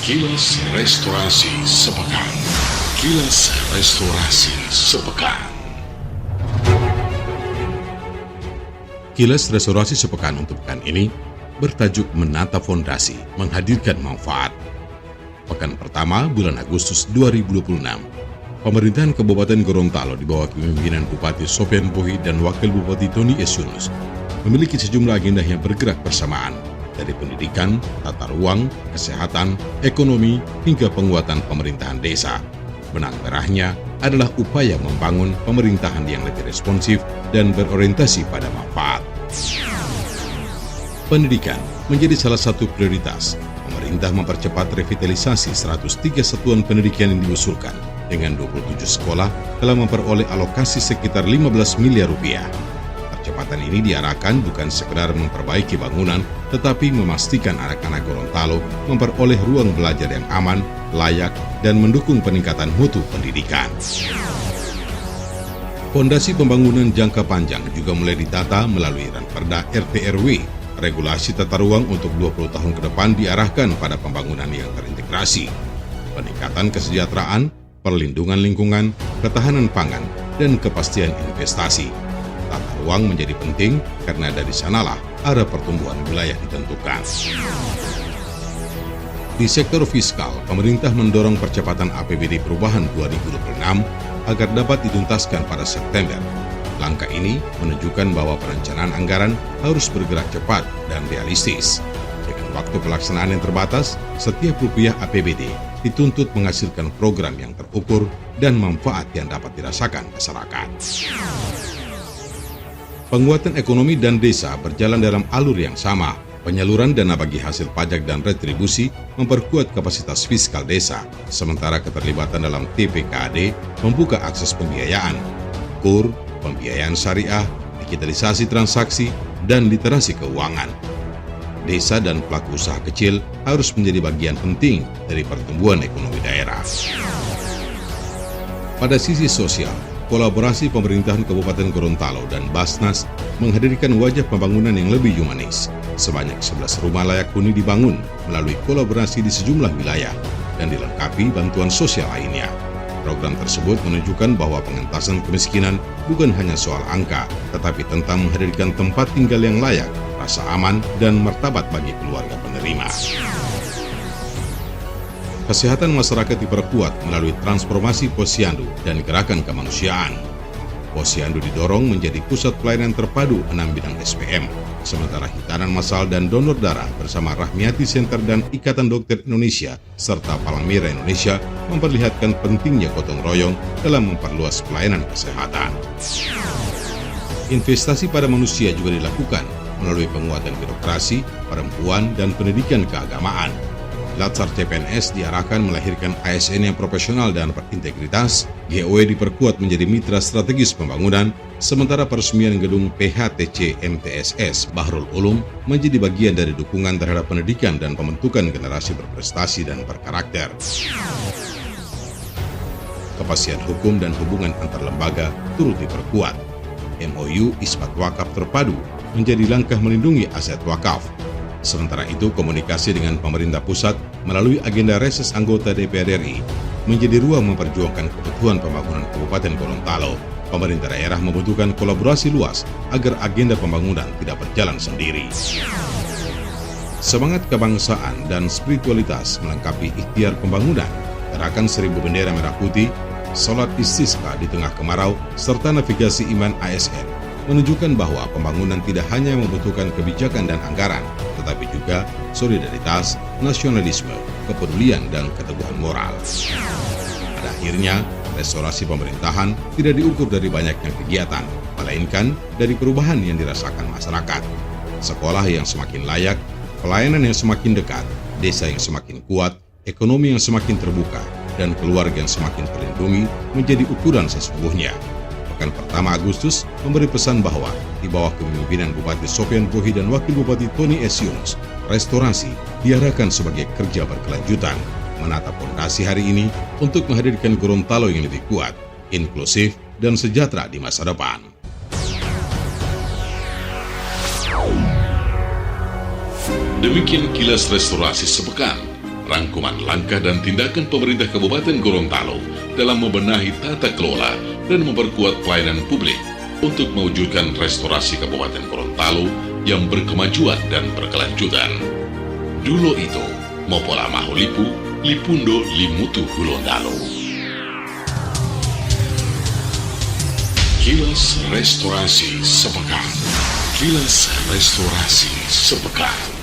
Kilas Restorasi Sepekan. Kilas Restorasi Sepekan. Kilas Restorasi Sepekan untuk pekan ini bertajuk Menata Fondasi Menghadirkan Manfaat. Pekan pertama bulan Agustus 2026, pemerintahan Kabupaten Gorontalo di bawah kepemimpinan Bupati Sofyan Bohi dan Wakil Bupati Tony S. Yunus memiliki sejumlah agenda yang bergerak bersamaan, dari pendidikan, tata ruang, kesehatan, ekonomi, hingga penguatan pemerintahan desa. Benang merahnya adalah upaya membangun pemerintahan yang lebih responsif dan berorientasi pada manfaat. Pendidikan menjadi salah satu prioritas. Pemerintah mempercepat revitalisasi 103 satuan pendidikan yang diusulkan, dengan 27 sekolah telah memperoleh alokasi sekitar 15 miliar rupiah. Percepatan ini diarahkan bukan sekedar memperbaiki bangunan, tetapi memastikan anak-anak Gorontalo memperoleh ruang belajar yang aman, layak, dan mendukung peningkatan mutu pendidikan. Fondasi pembangunan jangka panjang juga mulai ditata melalui Ranperda RT/RW. Regulasi tata ruang untuk 20 tahun ke depan diarahkan pada pembangunan yang terintegrasi, peningkatan kesejahteraan, perlindungan lingkungan, ketahanan pangan, dan kepastian investasi. Tata ruang menjadi penting karena dari sanalah arah pertumbuhan wilayah ditentukan. Di sektor fiskal, pemerintah mendorong percepatan APBD perubahan 2026 agar dapat dituntaskan pada September. Langkah ini menunjukkan bahwa perencanaan anggaran harus bergerak cepat dan realistis. Dengan waktu pelaksanaan yang terbatas, setiap rupiah APBD dituntut menghasilkan program yang terukur dan manfaat yang dapat dirasakan masyarakat. Penguatan ekonomi dan desa berjalan dalam alur yang sama. Penyaluran dana bagi hasil pajak dan retribusi memperkuat kapasitas fiskal desa, sementara keterlibatan dalam TPKAD membuka akses pembiayaan, KUR, pembiayaan syariah, digitalisasi transaksi, dan literasi keuangan. Desa dan pelaku usaha kecil harus menjadi bagian penting dari pertumbuhan ekonomi daerah. Pada sisi sosial, kolaborasi pemerintahan Kabupaten Gorontalo dan Basnas menghadirkan wajah pembangunan yang lebih humanis. Sebanyak 11 rumah layak huni dibangun melalui kolaborasi di sejumlah wilayah dan dilengkapi bantuan sosial lainnya. Program tersebut menunjukkan bahwa pengentasan kemiskinan bukan hanya soal angka, tetapi tentang menghadirkan tempat tinggal yang layak, rasa aman, dan martabat bagi keluarga penerima. Kesehatan masyarakat diperkuat melalui transformasi Posyandu dan gerakan kemanusiaan. Posyandu didorong menjadi pusat pelayanan terpadu 6 bidang SPM, sementara hitanan massal dan donor darah bersama Rahmiati Center dan Ikatan Dokter Indonesia serta Palang Merah Indonesia memperlihatkan pentingnya gotong royong dalam memperluas pelayanan kesehatan. Investasi pada manusia juga dilakukan melalui penguatan birokrasi, perempuan, dan pendidikan keagamaan. Latsar CPNS diarahkan melahirkan ASN yang profesional dan berintegritas, GOE diperkuat menjadi mitra strategis pembangunan, sementara peresmian gedung PHTC MTSS Bahrul Ulum menjadi bagian dari dukungan terhadap pendidikan dan pembentukan generasi berprestasi dan berkarakter. Kepastian hukum dan hubungan antar lembaga turut diperkuat. MOU Isbat Wakaf Terpadu menjadi langkah melindungi aset wakaf. Sementara itu, komunikasi dengan pemerintah pusat melalui agenda reses anggota DPR RI menjadi ruang memperjuangkan kebutuhan pembangunan Kabupaten Gorontalo. Pemerintah daerah membutuhkan kolaborasi luas agar agenda pembangunan tidak berjalan sendiri. Semangat kebangsaan dan spiritualitas melengkapi ikhtiar pembangunan. Gerakan 1000 bendera merah putih, sholat istisqa di tengah kemarau, serta navigasi iman ASN menunjukkan bahwa pembangunan tidak hanya membutuhkan kebijakan dan anggaran, tetapi juga solidaritas, nasionalisme, kepedulian, dan keteguhan moral. Pada akhirnya, restorasi pemerintahan tidak diukur dari banyaknya kegiatan, melainkan dari perubahan yang dirasakan masyarakat. Sekolah yang semakin layak, pelayanan yang semakin dekat, desa yang semakin kuat, ekonomi yang semakin terbuka, dan keluarga yang semakin terlindungi menjadi ukuran sesungguhnya. Pekan pertama Agustus memberi pesan bahwa di bawah kepemimpinan Bupati Sofyan Bohi dan Wakil Bupati Tony S. Yunus, restorasi diarahkan sebagai kerja berkelanjutan, menata fondasi hari ini untuk menghadirkan Gorontalo yang lebih kuat, inklusif, dan sejahtera di masa depan. Demikian kilas restorasi sepekan. rangkuman langkah dan tindakan pemerintah Kabupaten Gorontalo dalam membenahi tata kelola dan memperkuat pelayanan publik untuk mewujudkan restorasi Kabupaten Gorontalo yang berkemajuan dan berkelanjutan. Dulu itu, Mopola Mahulipu, Lipundo Limutu Gulondalo. Kilas Restorasi Sepekan. Kilas Restorasi Sepekan.